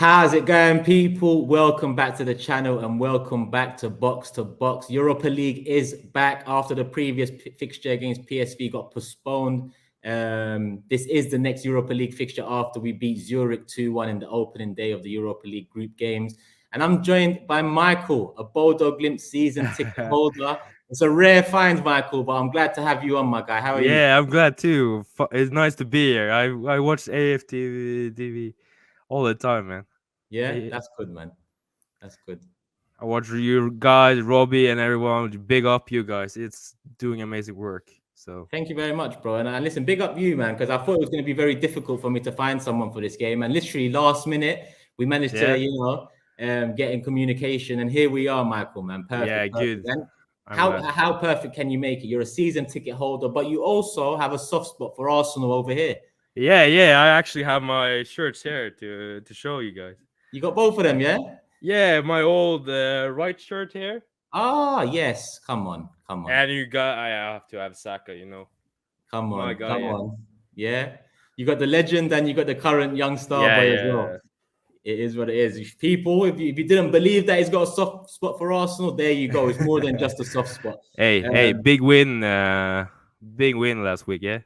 How's it going, people? Welcome back to the channel and welcome back to Box to Box. Europa League is back after the previous fixture against PSV got postponed. This is the next Europa League fixture after we beat Zurich 2-1 in the opening day of the Europa League group games. And I'm joined by Michael, a Bodo Glimt season ticket holder. It's a rare find, Michael, but I'm glad to have you on, my guy. How are you? Yeah, I'm glad too. It's nice to be here. I watch AFTV all the time, man. Yeah, I, that's good, man. That's good. I watch you guys, Robbie, and everyone. Big up you guys. It's doing amazing work. So Thank you very much, bro. And listen, big up you, man, because I thought it was going to be very difficult for me to find someone for this game. And literally last minute, we managed to, yeah, get in communication. And here we are, Michael, man. yeah, Perfect, perfect. good. And I'm glad. how perfect can you make it? You're a season ticket holder, but you also have a soft spot for Arsenal over here. Yeah. I actually have my shirts here to show you guys. You got both of them, yeah? Yeah, my old right shirt here. Ah, yes. Come on. And you got. I have to have Saka. Come My on, guy. come Yeah. on. Yeah. You got the legend and you got the current young star boy as well. Yeah. It is what it is. People, if you didn't believe that he's got a soft spot for Arsenal, there you go. It's more than just a soft spot. Hey, big win. Big win last week. Yeah.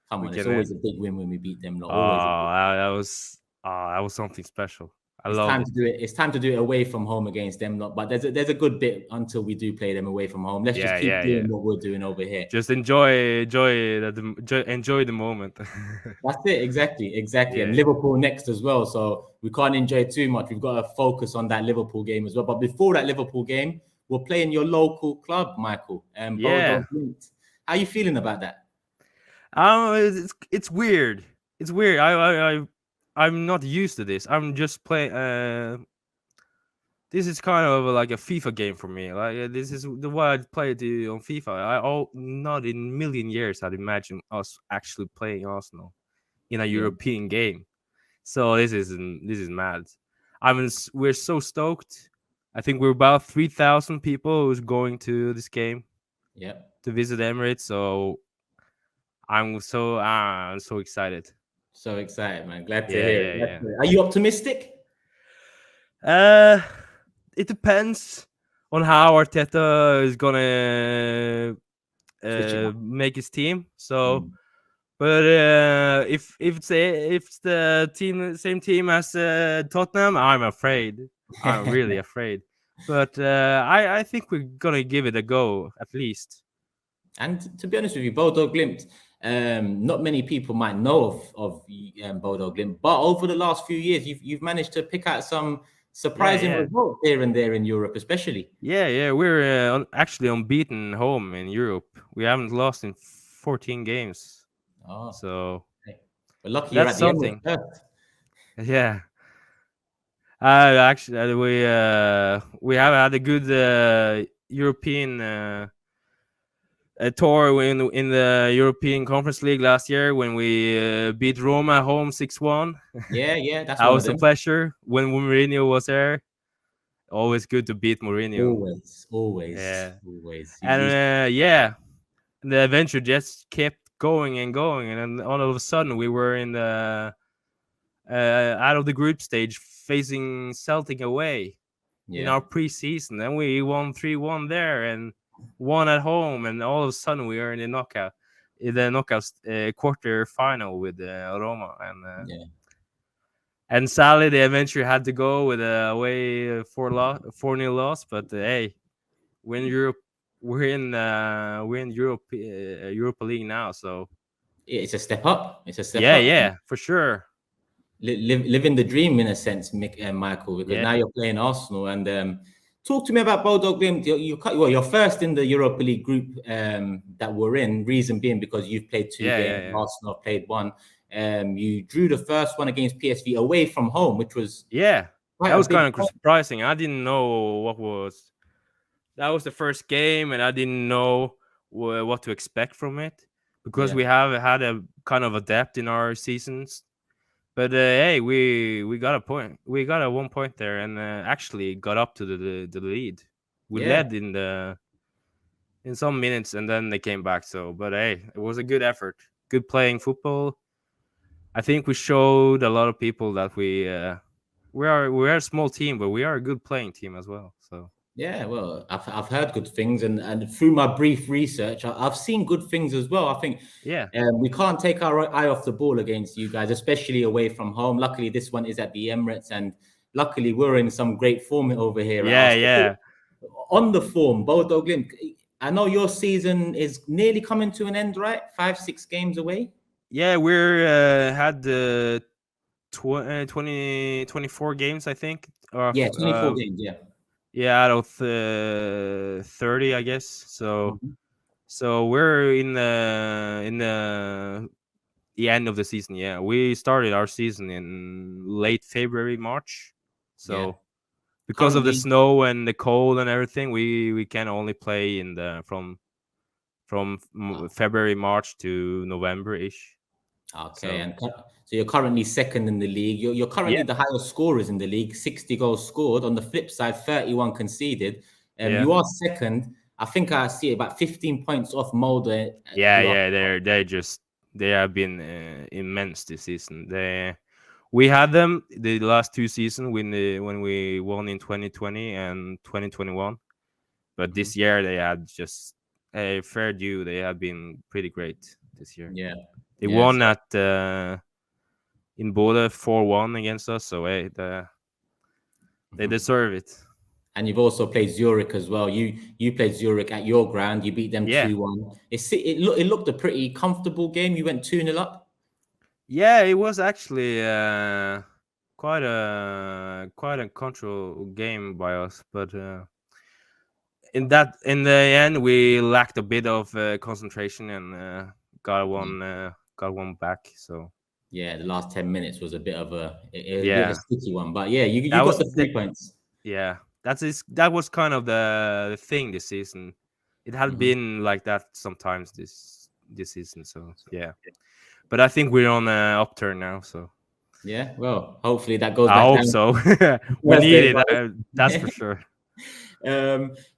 Come on, it's Weekend. always a big win when we beat them. Lot. Oh, Always a big. that was something special. I It's loved time it. to do it. It's time to do it away from home against them. Lot, but there's a good bit until we do play them away from home. Let's just keep doing what we're doing over here. Just enjoy the moment. That's it. Exactly. Yeah. And Liverpool next as well. So we can't enjoy too much. We've got to focus on that Liverpool game as well. But before that Liverpool game, we're playing your local club, Michael, and Yeah. Bodo Glimt. How are you feeling about that? It's weird. It's weird. I'm not used to this. I'm just playing. This is kind of like a FIFA game for me. Like this is the way I played on FIFA. Not in a million years I'd imagine us actually playing Arsenal in a European game. So this is mad. We're so stoked. I think we're about 3,000 people who's going to this game. Yeah. To visit Emirates. So I'm so excited. So excited, man. Glad to hear it. Yeah. Are you optimistic? It depends on how Arteta is gonna make his team. So, but if it's the same team as Tottenham, I'm afraid. I'm really afraid. But I think we're gonna give it a go at least. And to be honest with you, Bodo Glimt, not many people might know of Bodo Glimt, but over the last few years, you've managed to pick out some surprising results here and there in Europe, especially. Yeah. We're actually unbeaten home in Europe. We haven't lost in 14 games. Oh, so we're lucky you're at the something. Emirates first. Yeah. Actually, we have had a good European tour in the European Conference League last year when we beat Roma home 6-1. Yeah, that's that was a pleasure when Mourinho was there. Always good to beat Mourinho. Always. And the adventure just kept going, and then all of a sudden we were in the out of the group stage facing Celtic away in our preseason, and we won 3-1 there and won at home, and all of a sudden we are in the knockout quarter final with Roma, and sadly the adventure had to go with a away 4-0 loss. But hey, we're in Europa League now, so it's a step up. It's a step up. Yeah, for sure. Living the dream in a sense, Michael, because now you're playing Arsenal. And talk to me about Bodo Glimt. You're first in the Europa League group that we're in. Reason being because you've played two games. Arsenal played one. You drew the first one against PSV away from home, which was that was kind of surprising. I didn't know that was the first game, and I didn't know what to expect from it because we have had a kind of a depth in our seasons. But hey, we got a point. We got a 1 point there, and actually got up to the lead. We led in some minutes, and then they came back. So, but hey, it was a good effort. Good playing football. I think we showed a lot of people that we're we are a small team, but we are a good playing team as well. So Yeah, well, I've heard good things, and through my brief research, I've seen good things as well. I think yeah, we can't take our eye off the ball against you guys, especially away from home. Luckily, this one is at the Emirates, and luckily we're in some great form over here at yeah, Arsenal. yeah, On the form, Bodo Glimt. I know your season is nearly coming to an end, right? 5, 6 games away. yeah. We're had the 24 games, I think, Yeah, of 24 games. Yeah. yeah, out of 30, I guess. So Mhm. we're in the end of the season. Yeah, we started our season in late February, March. Yeah. So because of the Currently, snow and the cold and everything, we can only play in the February, March to November ish. okay, So and so you're currently second in the league. You're yeah, currently the highest scorers in the league, 60 goals scored. On the flip side, 31 conceded. yeah, You are second. I think I see about 15 points off Mulder, yeah, who are yeah. They have been immense this season. We had them the last two seasons when we won in 2020 and 2021. But Mhm. this year they had just a fair due. They have been pretty great this year. Yeah, They yeah. won So, at in Bodo 4-1 against us. So hey, they mhm. deserve it. And you've also played Zurich as well. You played Zurich at your ground. You beat them Yeah, 2-1. It looked a pretty comfortable game. You went 2-0 up. yeah. It was actually quite a control game by us, but in the end we lacked a bit of concentration and got one back. So Yeah, the last 10 minutes was a bit of a bit of a yeah, sticky one. But yeah, you that got was the 3 points. yeah, that was kind of the thing this season. It had Mhm. been like that sometimes this season. So yeah, but I think we're on an upturn now. So Yeah, well, hopefully that goes I back hope down so. We need Thursday. it. That's for sure.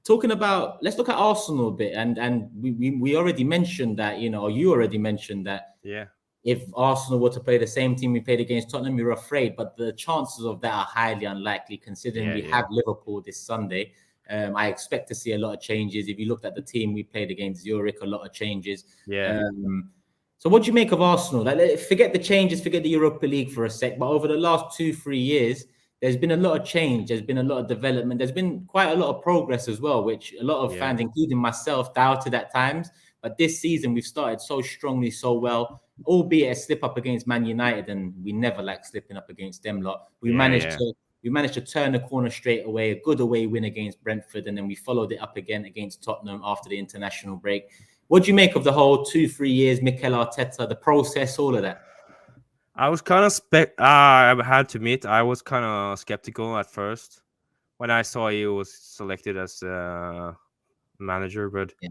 Talking about, let's look at Arsenal a bit, and we already mentioned that, or you already mentioned that Yeah, if Arsenal were to play the same team we played against Tottenham, you're afraid, but the chances of that are highly unlikely considering yeah, we yeah, have Liverpool this Sunday. I expect to see a lot of changes. If you looked at the team we played against Zurich, a lot of changes. yeah, Um, so what do you make of Arsenal? Forget the changes, forget the Europa League for a sec, but over the last 2, 3 years, there's been a lot of change. There's been a lot of development. There's been quite a lot of progress as well, which a lot of yeah, fans, including myself, doubted at times. But this season, we've started so strongly, so well, albeit a slip up against Man United, and we never like slipping up against them lot. yeah, yeah. We managed to turn the corner straight away, a good away win against Brentford, and then we followed it up again against Tottenham after the international break. What do you make of the whole 2, 3 years, Mikel Arteta, the process, all of that? I was kind of I had to admit I was kind of skeptical at first when I saw he was selected as manager, but Yeah.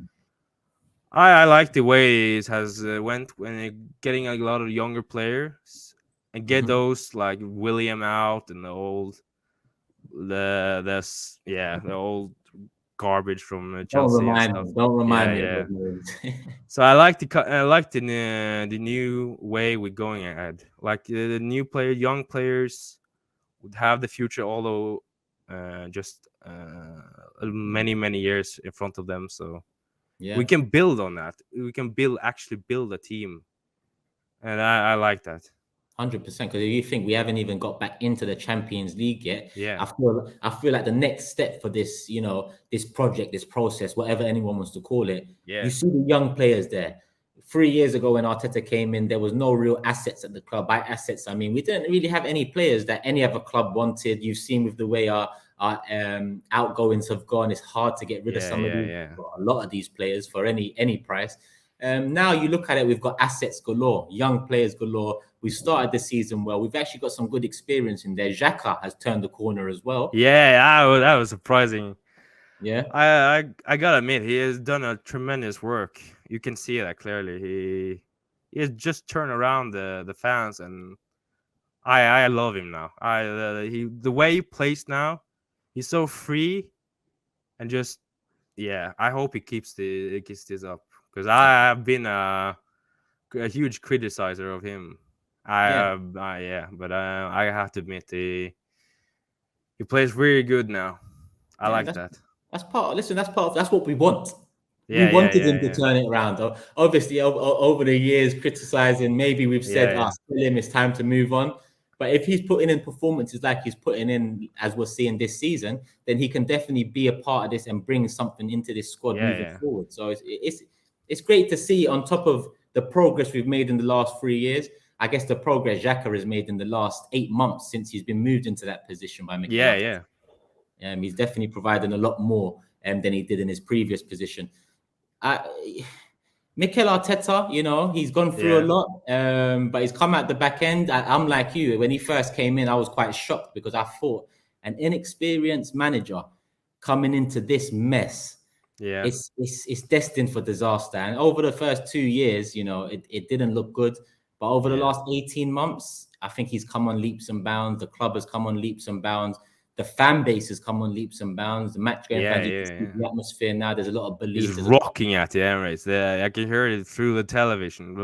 I like the way it has went when getting a lot of younger players and get Mhm. those like William out and the old garbage from Chelsea and stuff. Don't Yeah, remind me of yeah. those names. So I like the new way we're going ahead. Like the new young players would have the future, although just many years in front of them. So we Yeah. can build on that. We can actually build a team, and I like that. 100%. Because if you think we haven't even got back into the Champions League yet, Yeah, I feel like the next step for this, this project, this process, whatever anyone wants to call it, you yeah, see the young players there. 3 years ago when Arteta came in, there was no real assets at the club. By assets, I mean we didn't really have any players that any other club wanted. You've seen with the way our outgoings have gone, it's hard to get rid of yeah, some of yeah, these, yeah, well, a lot of these players for any price. Now you look at it, we've got assets galore, young players galore. We started the season well. We've actually got some good experience in there. Xhaka has turned the corner as well. yeah. That was surprising. Yeah, I gotta admit, he has done a tremendous work. You can see that clearly. He has just turned around the fans, and I love him now. The way he plays now, he's so free and just yeah. I hope he keeps this up because I have been a huge criticizer of him. yeah. Yeah, but I have to admit He plays really good now. I Yeah, like that. that's part. Listen, that's what we want. We Yeah, yeah, wanted yeah, him to yeah, turn it around. Obviously, over the years, criticizing, maybe we've said, yeah, "Ah, yeah, sell him. It's time to move on." But if he's putting in performances like he's putting in, as we're seeing this season, then he can definitely be a part of this and bring something into this squad yeah, moving yeah, forward. So it's great to see on top of the progress we've made in the last 3 years. I guess the progress Xhaka has made in the last 8 months since he's been moved into that position by Mikel yeah, Arteta. yeah, He's definitely providing a lot more than he did in his previous position. Mikel Arteta, he's gone through a yeah. lot, but he's come out the back end. I'm like you. When he first came in, I was quite shocked because I thought an inexperienced manager coming into this mess, Yeah. it's destined for disaster. And over the first 2 years, it didn't look good. But over the Yeah. last 18 months, I think he's come on leaps and bounds. The club has come on leaps and bounds. The fan base has come on leaps and bounds. The match going Yeah, fans, you can yeah, see yeah. the atmosphere now. There's a lot of He's belief. There's a lot of, rocking at the Emirates. I can hear it through the television.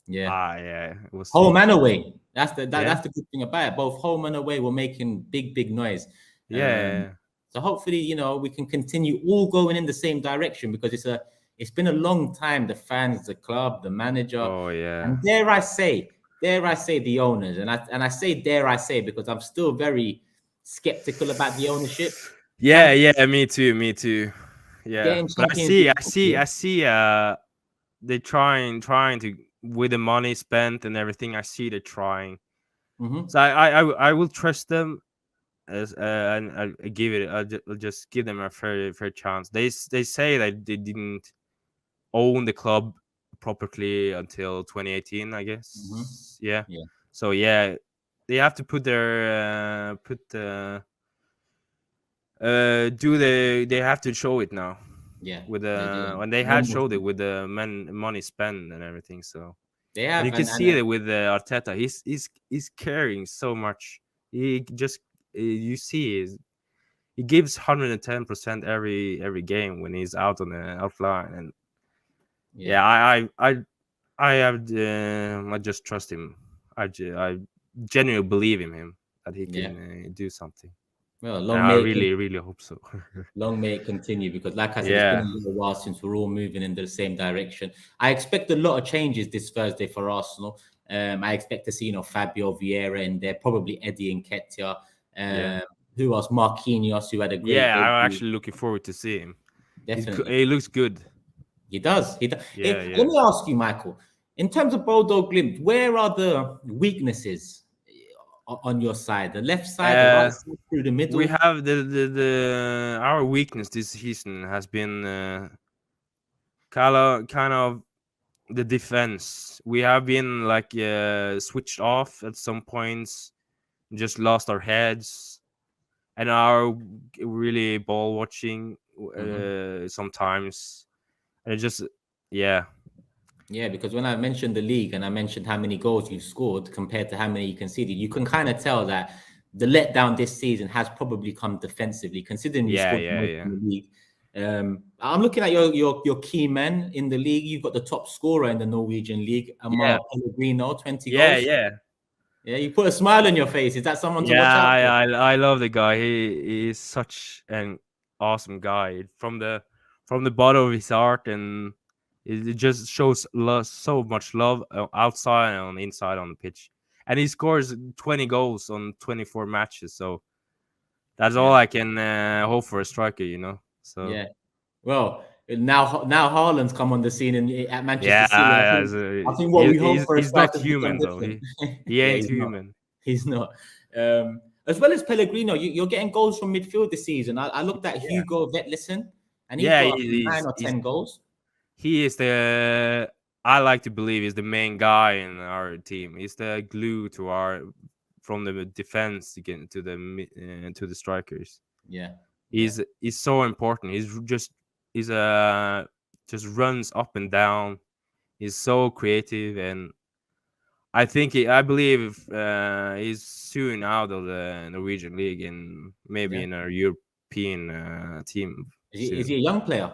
yeah. Yeah, it was Home and huge. away. That's Yeah, the good thing about it. Both home and away were making big noise. Um, yeah, so hopefully, we can continue all going in the same direction because it's been a long time. The fans, the club, the manager, oh yeah, and dare I say the owners, and I say dare I say because I'm still very skeptical about the ownership. yeah, Champ yeah. Me too, me too. Yeah, Getting but Champions League I football. see. They trying to with the money spent and everything. I see they're trying. Hmm. So I will trust them as and I give it. I'll just give them a fair chance. They say that they didn't own the club properly until 2018, I Hmm. guess. Yeah. Yeah, So yeah, they have to put their do they have to show it now yeah. with They when they no had more. showed it with the money spent and everything. So They and you have, can and see it with Arteta. He's caring so much. He just you see he gives 110% every game when he's out on the outline. And yeah. yeah, I have I just trust him. I genuinely believe in him that he Yeah. can do something, Well, and I really hope so. long may it continue because, like I said, it's been Yeah, a little while since we're all moving in the same direction. I expect a lot of changes this Thursday for Arsenal. I expect to see, Fabio Vieira in there, probably Eddie Nketiah. yeah, Who else? Marquinhos, who had a great yeah. I'm debut. actually looking forward to see him. Definitely, He looks good. he does. He does. Yeah, Let yeah. me ask you, Michael. In terms of Bodo Glimt, where are the weaknesses on your side? The left side, the right Uh, side, through the we middle? have the our weakness this season has been kind of the defense. We have been like switched off at some points, just lost our heads, and are really ball watching Mhm. sometimes. And it just yeah, Yeah, because when I mentioned the league and I mentioned how many goals you've scored compared to how many you conceded, you can kind of tell that the letdown this season has probably come defensively, considering you yeah, scored the yeah, most yeah, in the league. I'm looking at your key men in the league. You've got the top scorer in the Norwegian league, yeah, Amar Pellegrino, 20 yeah, goals. yeah. Yeah, you put a smile on your face. Is that someone to watch Yeah, out for? I love the guy. He is such an awesome guy from the bottom of his heart, and it just shows so much love outside and on the inside on the pitch. And he scores 20 goals on 24 matches, so that's all Yeah, I can hope for a striker, you know. So yeah. Well, now Haaland's come on the scene at Manchester yeah, City. I think what we hope for a he's not striker is become human though. different. He Yeah, ain't he's not. human. He's not. As well as Pellegrino, you're getting goals from midfield this season. I looked at Yeah, Hugo Vetlesen, and he's yeah, got nine or he's 10 goals. he is the I like to believe is the main guy in our team. He's the glue to our from the defense to get to the strikers. Yeah, yeah, He's so important. He's just runs up and down. He's so creative, and I believe he's soon out of the Norwegian league and maybe yeah. in a European team Is he soon. a young player?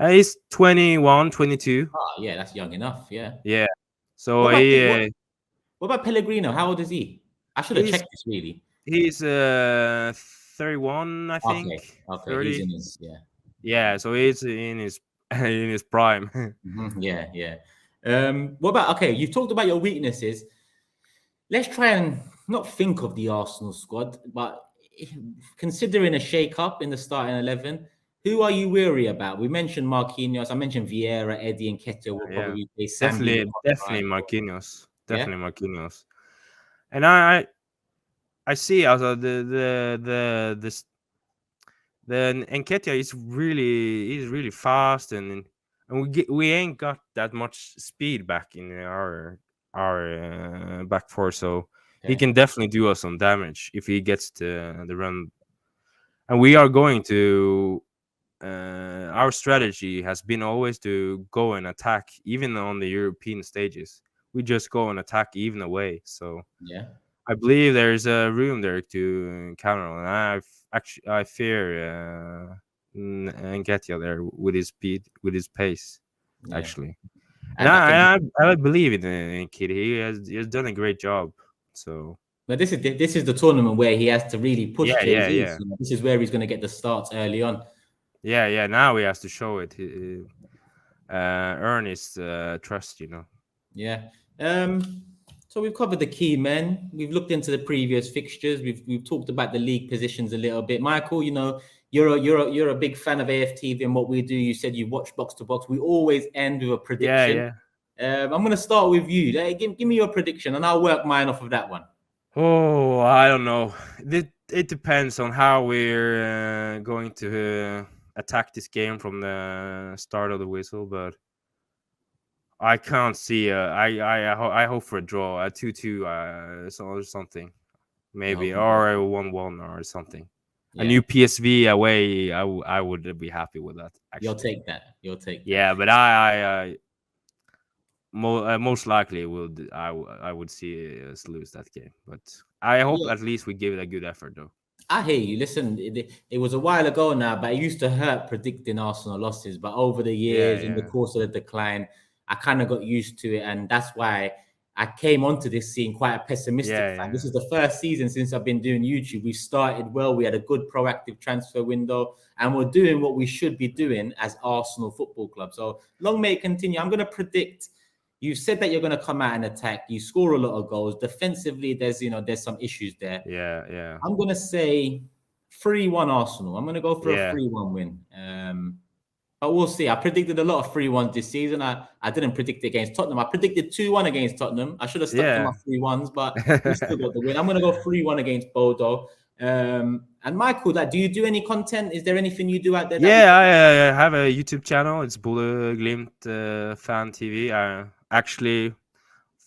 He's 21, 22. Ah, yeah, that's young enough. Yeah. Yeah. What So about what about Pellegrino? How old is he? I should have he's checked this really. He's 31, I think. Okay. 30. He's in his Yeah, so he's in his in his prime. Yeah. What about you've talked about your weaknesses. Let's try and not think of the Arsenal squad, but considering a shake-up in the starting 11, who are you weary about? We mentioned Marquinhos. I mentioned Vieira, Eddie, and Ketia will Yeah, probably play. Sambi, definitely Marquinhos. yeah, Definitely Marquinhos. And I see also the Nketiah is really fast, and we ain't got that much speed back in our back four, so he okay, can definitely do us some damage if he gets the run. And we are going to our strategy has been always to go and attack, even on the European stages. We just go and attack even away. So yeah. I believe there's a room there to counter on. I fear Nketiah there with his speed, with his pace, Yeah, actually. And and I think, I believe in Kid. He has done a great job. So but this is the tournament where he has to really push Jesus. yeah. This is where he's going to get the starts early on. Yeah. Now he has to show it. Earn his trust. Yeah. So we've covered the key men. We've looked into the previous fixtures. We've talked about the league positions a little bit. Michael, you're a big fan of AFTV and what we do. You said you watch Box to Box. We always end with a prediction. Yeah. I'm going to start with you. Give me your prediction, and I'll work mine off of that one. Oh, I don't know. It depends on how we're going to attack this game from the start of the whistle, but I can't see. I hope for a draw, a 2-2, or something, maybe, or a 1-1 or something. Yeah. A new PSV away. I would be happy with that. Actually, You'll take that. Yeah, but I most likely I would see us lose that game, but I hope at least we give it a good effort, though. I hear you. Listen, it was a while ago now, but it used to hurt predicting Arsenal losses. But over the years, in the course of the decline, I kind of got used to it, and that's why I came onto this scene quite a pessimistic fan. This is the first season since I've been doing YouTube. We started well. We had a good proactive transfer window, and we're doing what we should be doing as Arsenal Football Club. So long may it continue. I'm going to predict. You said that you're going to come out and attack. You score a lot of goals. Defensively, there's some issues there. Yeah. I'm going to say 3-1 Arsenal. I'm going to go for a 3-1 win. But we'll see. I predicted a lot of 3-1s this season. I didn't predict it against Tottenham. I predicted 2-1 against Tottenham. I should have stuck to my 3-1s, but we still got the win. I'm going to go 3-1 against Bodo. And Michael, do you do any content? Is there anything you do out there? I have a YouTube channel. It's Bodo Glimt Fan TV. Actually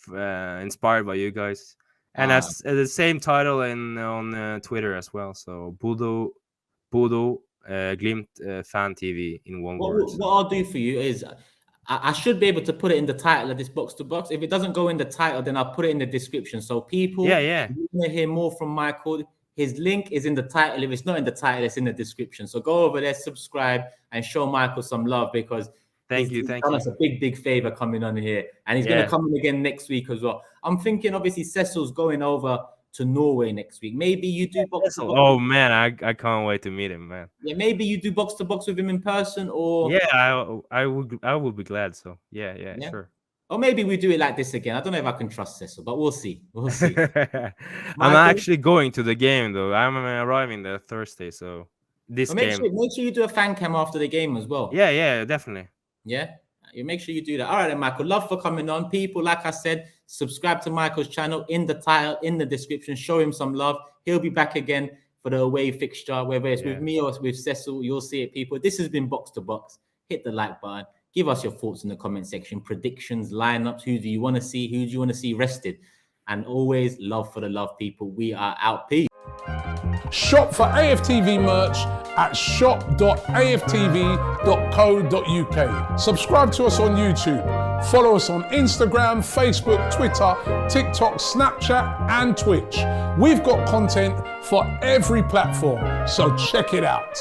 inspired by you guys, and that's the same title on Twitter as well. So Bodo Glimt Fan TV in one word. What I'll do for you is I should be able to put it in the title of this Box to Box. If it doesn't go in the title, then I'll put it in the description. So people, if you want to hear more from Michael, his link is in the title. If it's not in the title, it's in the description. So go over there, subscribe, and show Michael some love, because he's done us a big favor coming on here, and he's going to come in again next week as well. I'm thinking, obviously, Cecil's going over to Norway next week. Maybe you do Box to Box. Oh man, I can't wait to meet him, man. Yeah, maybe you do Box to Box with him in person, or I would be glad. So yeah, sure. Or maybe we do it like this again. I don't know if I can trust Cecil, but we'll see. I'm actually going to the game though. I'm arriving there Thursday, so make sure you do a fan cam after the game as well. Yeah, definitely. Yeah, you make sure you do that. All right, then, Michael. Love for coming on. People, like I said, subscribe to Michael's channel in the title, in the description. Show him some love. He'll be back again for the away fixture, whether it's with me or with Cecil. You'll see it, people. This has been Box to Box. Hit the like button. Give us your thoughts in the comment section. Predictions, lineups. Who do you want to see? Who do you want to see rested? And always love for the love, people. We are out. Peace. Shop for AFTV merch at shop.aftv.co.uk. Subscribe to us on YouTube. Follow us on Instagram, Facebook, Twitter, TikTok, Snapchat, and Twitch. We've got content for every platform, so check it out.